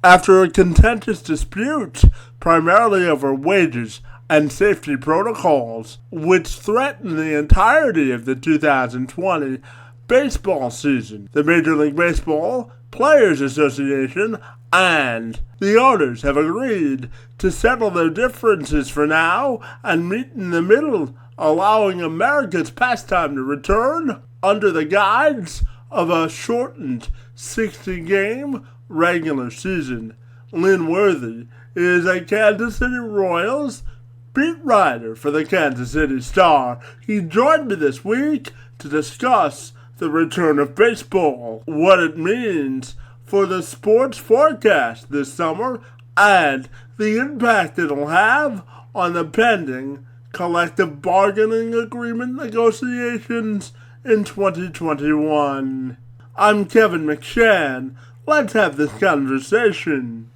after a contentious dispute, primarily over wages and safety protocols, which threatened the entirety of the 2020 baseball season. The Major League Baseball Players Association and the owners have agreed to settle their differences for now and meet in the middle, allowing America's pastime to return under the guise of a shortened 60-game regular season. Lynn Worthy is a Kansas City Royals beat writer for the Kansas City Star. He joined me this week to discuss the return of baseball, what it means for the sports forecast this summer, and the impact it'll have on the pending collective bargaining agreement negotiations in 2021. I'm Kevin McShann. Let's have this conversation.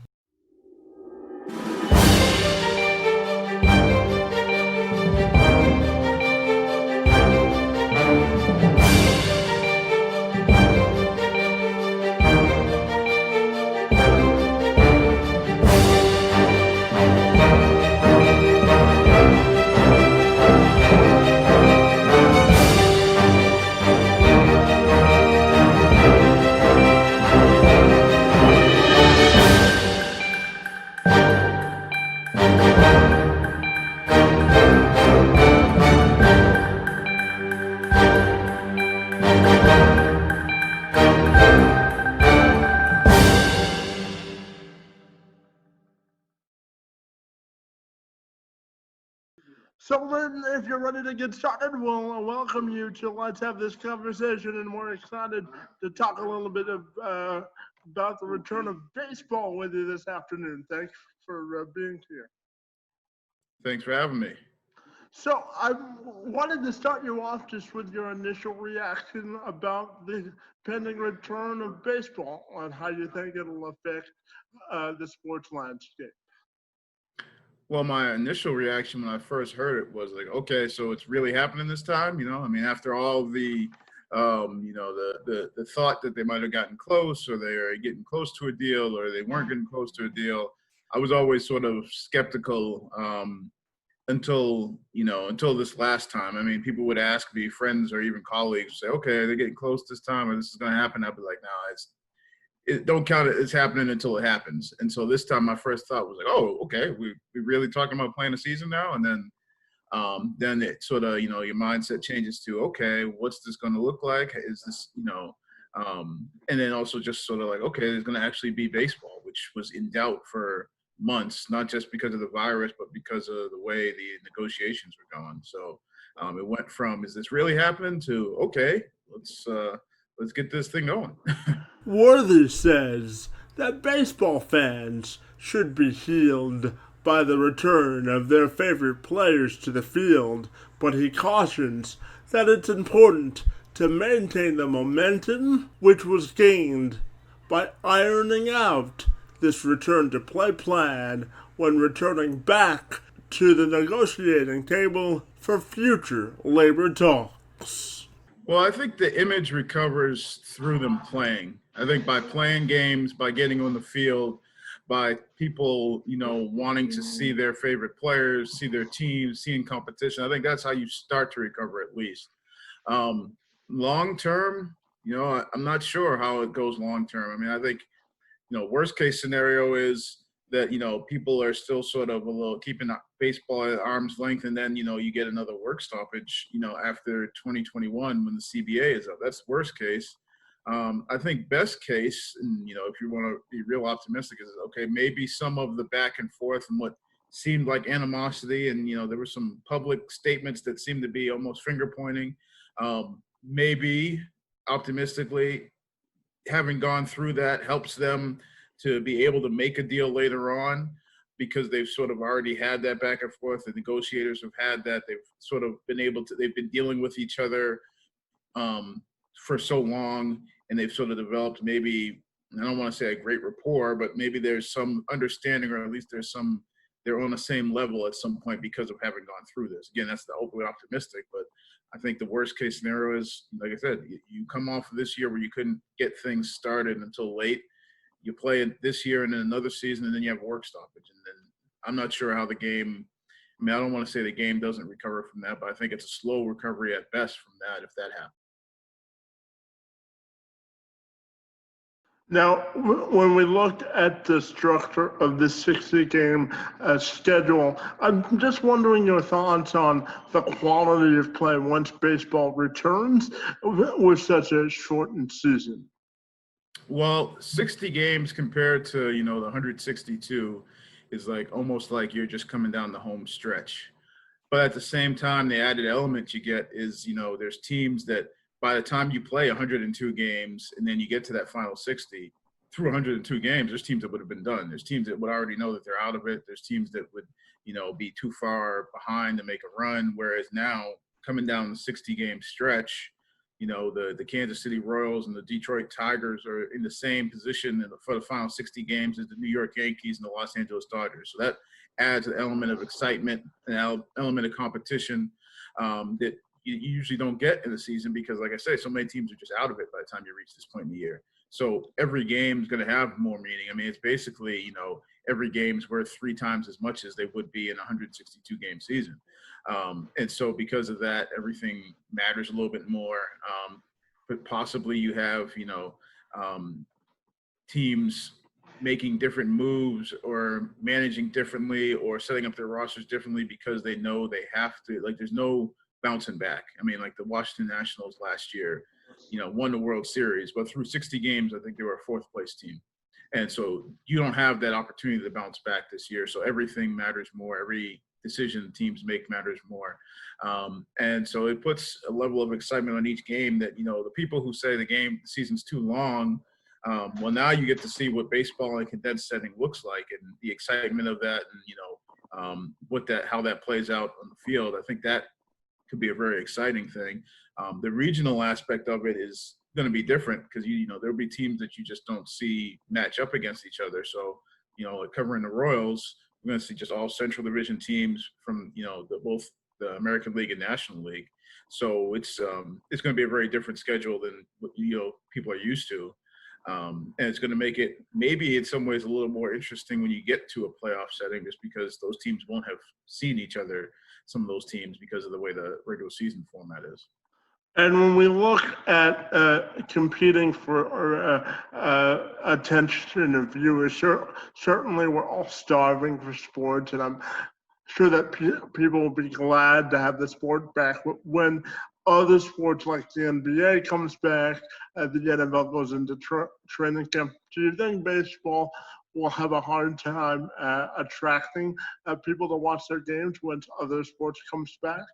So, Lynn, if you're ready to get started, we'll welcome you to Let's Have This Conversation, and we're excited to talk a little bit about the return of baseball with you this afternoon. Thanks for being here. Thanks for having me. So, I wanted to start you off just with your initial reaction about the pending return of baseball and how you think it'll affect the sports landscape. Well, my initial reaction when I first heard it was like, okay, so it's really happening this time, I mean, after all the the thought that they might have gotten close, or they are getting close to a deal, or they weren't getting close to a deal, I was always sort of skeptical until this last time. I mean, people would ask me, friends or even colleagues, say, okay, they're getting close this time, or this is going to happen. I'd be like, no, don't count it as happening until it happens. And so this time my first thought was like, oh, okay, we really talking about playing a season now? And then it sort of, your mindset changes to, okay, what's this going to look like? Is this, and then also just sort of like, okay, there's going to actually be baseball, which was in doubt for months, not just because of the virus, but because of the way the negotiations were going. So it went from, is this really happening, to, okay, let's get this thing going. Worthy says that baseball fans should be healed by the return of their favorite players to the field, but he cautions that it's important to maintain the momentum which was gained by ironing out this return to play plan when returning back to the negotiating table for future labor talks. Well, I think the image recovers through them playing. I think by playing games, by getting on the field, by people, wanting to see their favorite players, see their teams, seeing competition. I think that's how you start to recover, at least. Long term, I'm not sure how it goes long term. I mean, I think, worst case scenario is that, people are still sort of a little keeping baseball at arm's length, and then, you get another work stoppage, after 2021 when the CBA is up. That's worst case. I think best case, and, if you want to be real optimistic, is, okay, maybe some of the back and forth and what seemed like animosity, and, there were some public statements that seemed to be almost finger pointing. Maybe optimistically, having gone through that helps them to be able to make a deal later on, because they've sort of already had that back and forth. The negotiators have had that. They've sort of been able to, they've been dealing with each other for so long, and they've sort of developed, maybe, I don't want to say a great rapport, but maybe there's some understanding, or at least they're on the same level at some point because of having gone through this. Again, that's the hopefully optimistic, but I think the worst case scenario is, like I said, you come off of this year where you couldn't get things started until late. you play it this year and then another season, and then you have a work stoppage. And then I'm not sure how the game – I mean, I don't want to say the game doesn't recover from that, but I think it's a slow recovery at best from that if that happens. Now, when we looked at the structure of the 60-game schedule, I'm just wondering your thoughts on the quality of play once baseball returns with such a shortened season. Well, 60 games compared to, the 162 is like almost like you're just coming down the home stretch. But at the same time, the added element you get is, there's teams that by the time you play 102 games and then you get to that final 60, through 102 games, there's teams that would have been done. There's teams that would already know that they're out of it. There's teams that would, be too far behind to make a run. Whereas now, coming down the 60-game stretch, the Kansas City Royals and the Detroit Tigers are in the same position for the final 60 games as the New York Yankees and the Los Angeles Dodgers. So that adds an element of excitement, an element of competition that you usually don't get in the season because, like I say, so many teams are just out of it by the time you reach this point in the year. So every game is going to have more meaning. I mean, it's basically, every game's worth 3 times as much as they would be in a 162-game season. And so because of that, everything matters a little bit more. But possibly you have, teams making different moves or managing differently or setting up their rosters differently because they know they have to. Like, there's no bouncing back. I mean, like the Washington Nationals last year, won the World Series, but through 60 games, I think they were a 4th place team. And so you don't have that opportunity to bounce back this year. So everything matters more. Every decision teams make matters more. And so it puts a level of excitement on each game that, the people who say the season's too long, well, now you get to see what baseball in condensed setting looks like and the excitement of that and, how that plays out on the field. I think that could be a very exciting thing. The regional aspect of it is going to be different because, there'll be teams that you just don't see match up against each other. So, covering the Royals, we're going to see just all Central Division teams from, both the American League and National League. So it's going to be a very different schedule than what, people are used to. And it's going to make it maybe in some ways a little more interesting when you get to a playoff setting just because those teams won't have seen each other, some of those teams, because of the way the regular season format is. And when we look at competing for attention of viewers, certainly we're all starving for sports, and I'm sure that people will be glad to have the sport back. When other sports like the NBA comes back, the NFL goes into training camp, do you think baseball will have a hard time attracting people to watch their games once other sports comes back?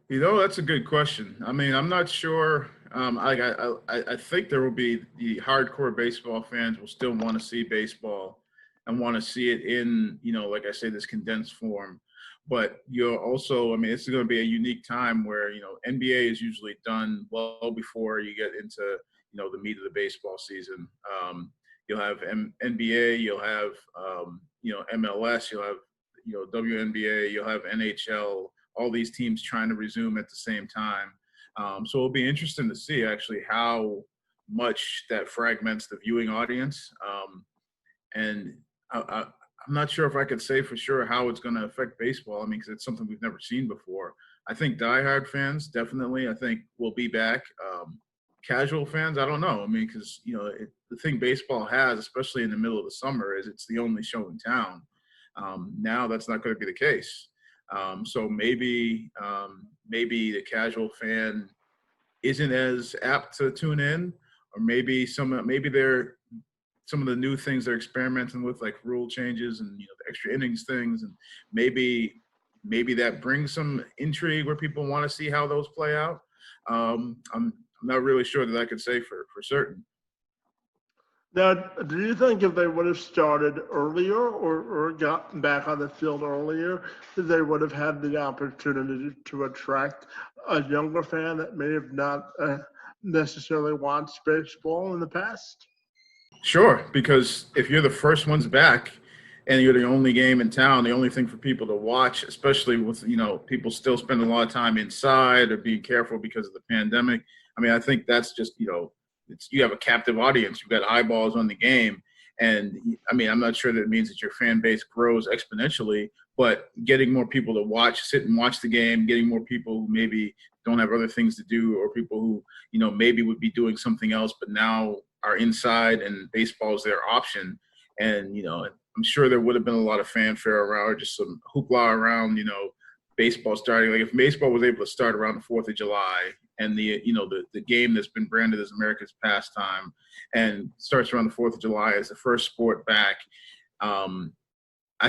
That's a good question. I mean, I'm not sure. I think there will be the hardcore baseball fans will still want to see baseball and want to see it in, like I say, this condensed form. But you're also, I mean, this is going to be a unique time where, NBA is usually done well before you get into, the meat of the baseball season. You'll have NBA, you'll have, MLS, you'll have, WNBA, you'll have NHL, all these teams trying to resume at the same time. So it'll be interesting to see actually how much that fragments the viewing audience. And I'm not sure if I could say for sure how it's going to affect baseball. I mean, because it's something we've never seen before. I think diehard fans definitely, I think, will be back. Casual fans, I don't know. I mean, because, the thing baseball has, especially in the middle of the summer, is it's the only show in town. Now that's not going to be the case. So maybe the casual fan isn't as apt to tune in, or maybe some of the new things they're experimenting with, like rule changes and the extra innings things, and maybe that brings some intrigue where people want to see how those play out. I'm not really sure that I could say for certain. Now, do you think if they would have started earlier or gotten back on the field earlier, that they would have had the opportunity to attract a younger fan that may have not necessarily watched baseball in the past? Sure, because if you're the first ones back and you're the only game in town, the only thing for people to watch, especially with, people still spending a lot of time inside or being careful because of the pandemic. I mean, I think that's just, you have a captive audience. You've got eyeballs on the game. And I mean, I'm not sure that it means that your fan base grows exponentially, but getting more people to sit and watch the game, getting more people who maybe don't have other things to do, or people who, maybe would be doing something else, but now are inside and baseball is their option. And, I'm sure there would have been a lot of fanfare around, or just some hoopla around, baseball starting. Like if baseball was able to start around the 4th of July and the game that's been branded as America's pastime and starts around the 4th of July as the first sport back, I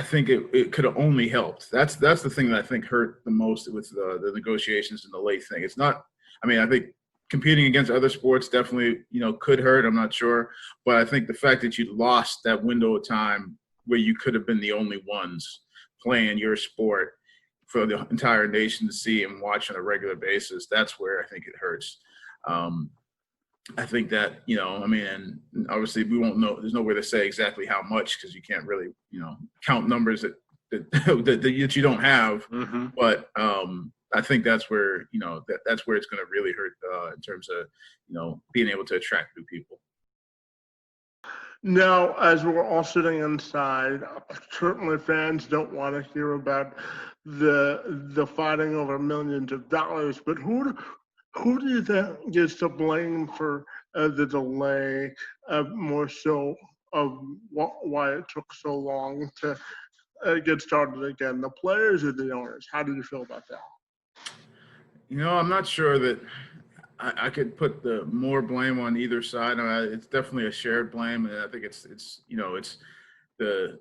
think it could have only helped. That's the thing that I think hurt the most with the negotiations and the late thing. It's not, I think competing against other sports definitely, could hurt. I'm not sure. But I think the fact that you lost that window of time where you could have been the only ones playing your sport for the entire nation to see and watch on a regular basis, that's where I think it hurts. I think that, and obviously we won't know, there's no way to say exactly how much, because you can't really, count numbers that you don't have. Mm-hmm. But I think that's where, that's where it's going to really hurt in terms of, being able to attract new people. Now, as we're all sitting inside, certainly fans don't want to hear about the fighting over millions of dollars. But who do you think is to blame for the delay? More so of why it took so long to get started again, the players or the owners? How do you feel about that? I'm not sure that I could put the more blame on either side. It's definitely a shared blame, and I think it's the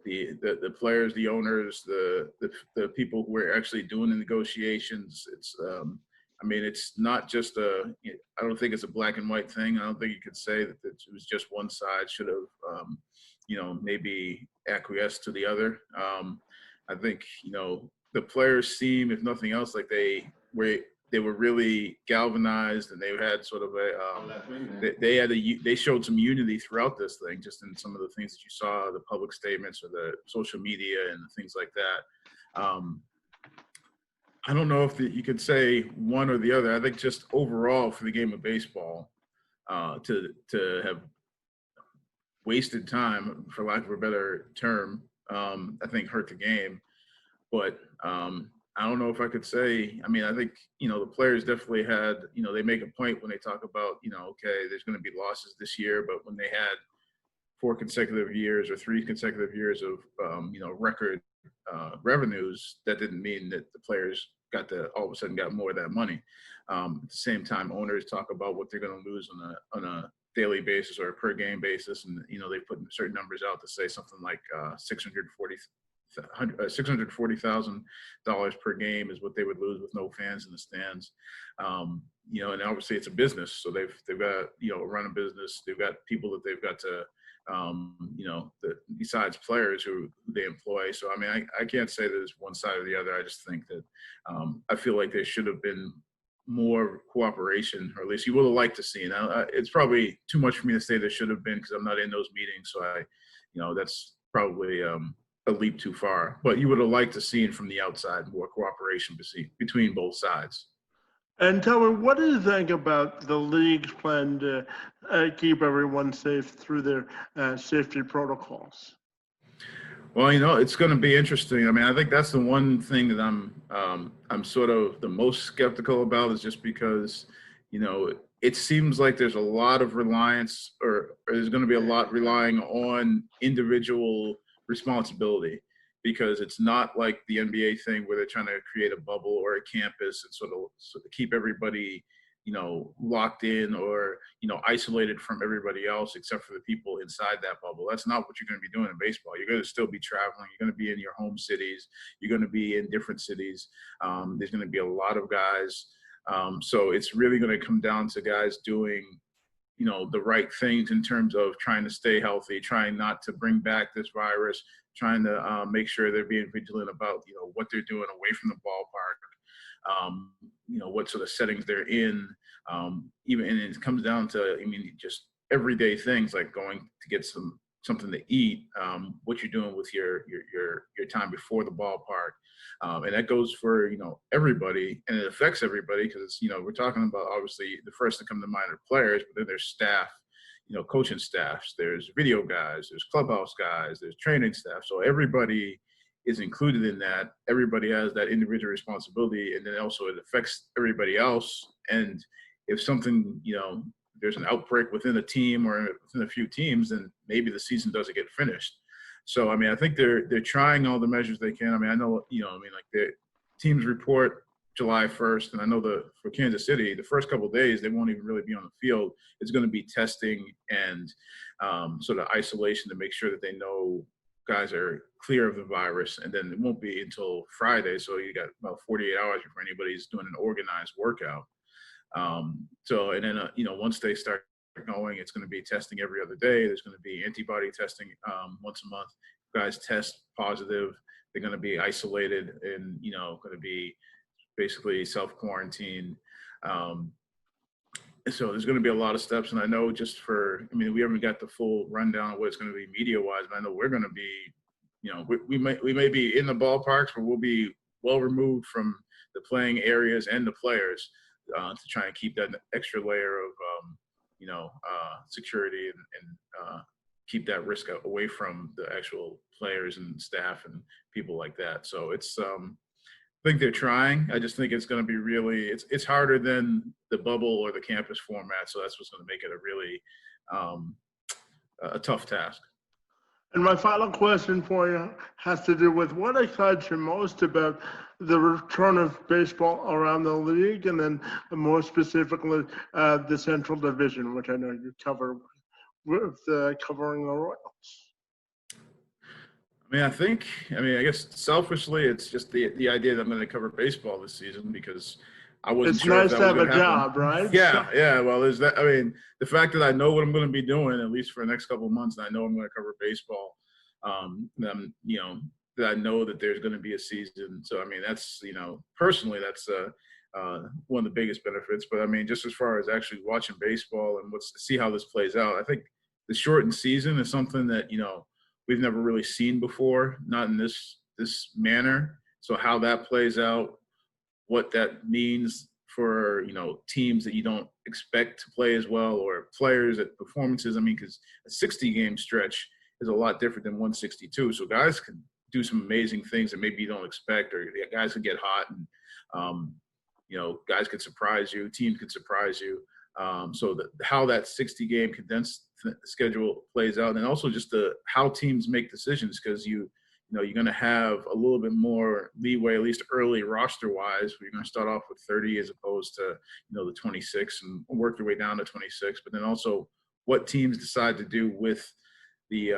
players, the owners, the people who are actually doing the negotiations. It's it's not just I don't think it's a black and white thing. I don't think you could say that it was just one side should have maybe acquiesced to the other. I think the players seem, if nothing else, like they were really galvanized, and they had sort of they showed some unity throughout this thing, just in some of the things that you saw, the public statements or the social media and things like that. I don't know if you could say one or the other. I think just overall for the game of baseball, to have wasted time, for lack of a better term, I think hurt the game. But I don't know if I could say, I think, the players definitely had, they make a point when they talk about, okay, there's going to be losses this year, but when they had 4 consecutive years or 3 consecutive years of, record revenues, that didn't mean that the players all of a sudden got more of that money. At the same time, owners talk about what they're going to lose on a daily basis or a per game basis. And, they put certain numbers out to say something like $640,000 per game is what they would lose with no fans in the stands. And obviously it's a business, so they've got run a business. They've got people that they've got to besides players who they employ. So I can't say that it's one side or the other. I just think that I feel like there should have been more cooperation, or at least you would have liked to see. Now it's probably too much for me to say there should have been, because I'm not in those meetings. So that's probably a leap too far, but you would have liked to see from the outside more cooperation between both sides. And tell me, what do you think about the league's plan to keep everyone safe through their safety protocols? Well, it's going to be interesting. I think that's the one thing that I'm sort of the most skeptical about, is just because, it seems like there's a lot of reliance, or there's going to be a lot relying on individual responsibility, because it's not like the NBA thing where they're trying to create a bubble or a campus and sort of keep everybody, locked in or, isolated from everybody else except for the people inside that bubble. That's not what you're going to be doing in baseball. You're going to still be traveling. You're going to be in your home cities. You're going to be in different cities. There's going to be a lot of guys. So it's really going to come down to guys doing, the right things in terms of trying to stay healthy, trying not to bring back this virus, trying to make sure they're being vigilant about, what they're doing away from the ballpark, what sort of settings they're in. And it comes down to, just everyday things like going to get something to eat, what you're doing with your time before the ballpark. And that goes for, everybody, and it affects everybody, because, we're talking about, obviously, the first to come to mind are players, but then there's staff, coaching staffs, there's video guys, there's clubhouse guys, there's training staff. So everybody is included in that. Everybody has that individual responsibility, and then also it affects everybody else. And if something, there's an outbreak within a team or within a few teams, then maybe the season doesn't get finished. So, I mean, I think they're trying all the measures they can. I mean, I know, like the teams report July 1st, and I know for Kansas City, the first couple of days, they won't even really be on the field. It's going to be testing and sort of isolation to make sure that they know guys are clear of the virus, and then it won't be until Friday. So you got about 48 hours before anybody's doing an organized workout. And then, once they start going, it's going to be testing every other day. There's going to be antibody testing once a month. Guys test positive, they're going to be isolated and, going to be basically self-quarantine. So there's going to be a lot of steps. And I know we haven't got the full rundown of what it's going to be media-wise, but I know we're going to be, we may be in the ballparks, but we'll be well removed from the playing areas and the players to try and keep that extra layer of, security and keep that risk away from the actual players and staff and people like that. So it's, I think they're trying. I just think it's going to be it's harder than the bubble or the campus format. So that's what's going to make it a really a tough task. And my final question for you has to do with what excites you most about the return of baseball around the league, and then more specifically the Central Division, which I know you cover with covering the Royals. I guess selfishly, it's just the idea that I'm going to cover baseball this season because I wasn't sure. It's nice to have a job, right? Yeah. Well, there's that. I mean, the fact that I know what I'm going to be doing, at least for the next couple of months, and I know I'm going to cover baseball. That I know that there's going to be a season. So, I mean, that's, personally, that's one of the biggest benefits. But I mean, just as far as actually watching baseball and see how this plays out, I think the shortened season is something that, we've never really seen before, not in this manner. So how that plays out, what that means for, teams that you don't expect to play as well, or players at performances. I mean, because a 60-game stretch is a lot different than 162. So guys can do some amazing things that maybe you don't expect, or guys can get hot and, guys could surprise you, teams could surprise you. So how that 60-game condensed schedule plays out, and also just how teams make decisions, because you're going to have a little bit more leeway, at least early roster-wise. You're going to start off with 30 as opposed to, the 26 and work your way down to 26. But then also what teams decide to do with the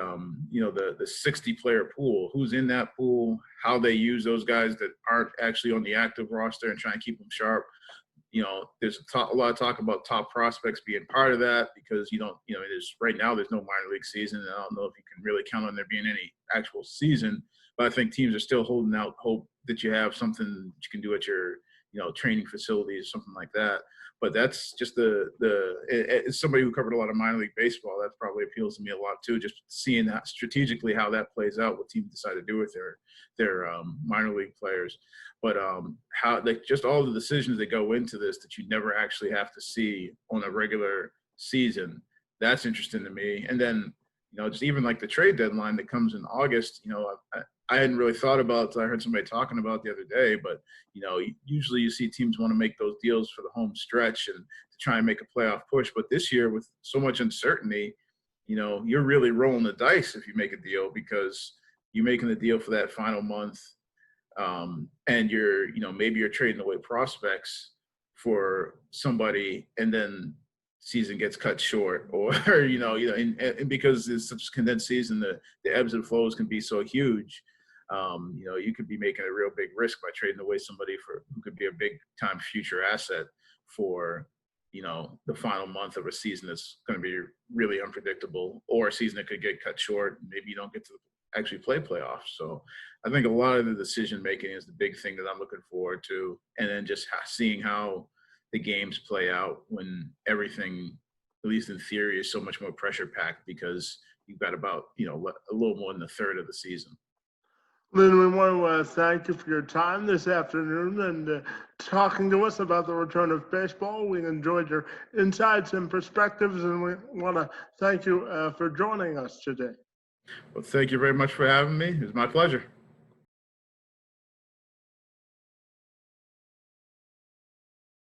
60-player pool, who's in that pool, how they use those guys that aren't actually on the active roster and try and keep them sharp. There's a lot of talk about top prospects being part of that, because right now there's no minor league season, and I don't know if you can really count on there being any actual season. But I think teams are still holding out hope that you have something that you can do at your training facilities, something like that. But that's just as somebody who covered a lot of minor league baseball, that probably appeals to me a lot too, just seeing that strategically how that plays out, what teams decide to do with their minor league players. But how just all the decisions that go into this that you never actually have to see on a regular season, that's interesting to me. And then, just even like the trade deadline that comes in August, I hadn't really thought about it. I heard somebody talking about it the other day, but, usually you see teams want to make those deals for the home stretch and to try and make a playoff push. But this year, with so much uncertainty, you're really rolling the dice if you make a deal, because you're making the deal for that final month. And maybe you're trading away prospects for somebody, and then season gets cut short, or, and because it's such a condensed season, the ebbs and flows can be so huge. You could be making a real big risk by trading away somebody who could be a big time future asset for, the final month of a season that's going to be really unpredictable, or a season that could get cut short. And maybe you don't get to actually play playoffs. So I think a lot of the decision making is the big thing that I'm looking forward to. And then just seeing how the games play out when everything, at least in theory, is so much more pressure packed, because you've got about, a little more than a third of the season. Lynn, we want to thank you for your time this afternoon and talking to us about the return of baseball. We enjoyed your insights and perspectives, and we want to thank you for joining us today. Well, thank you very much for having me. It was my pleasure.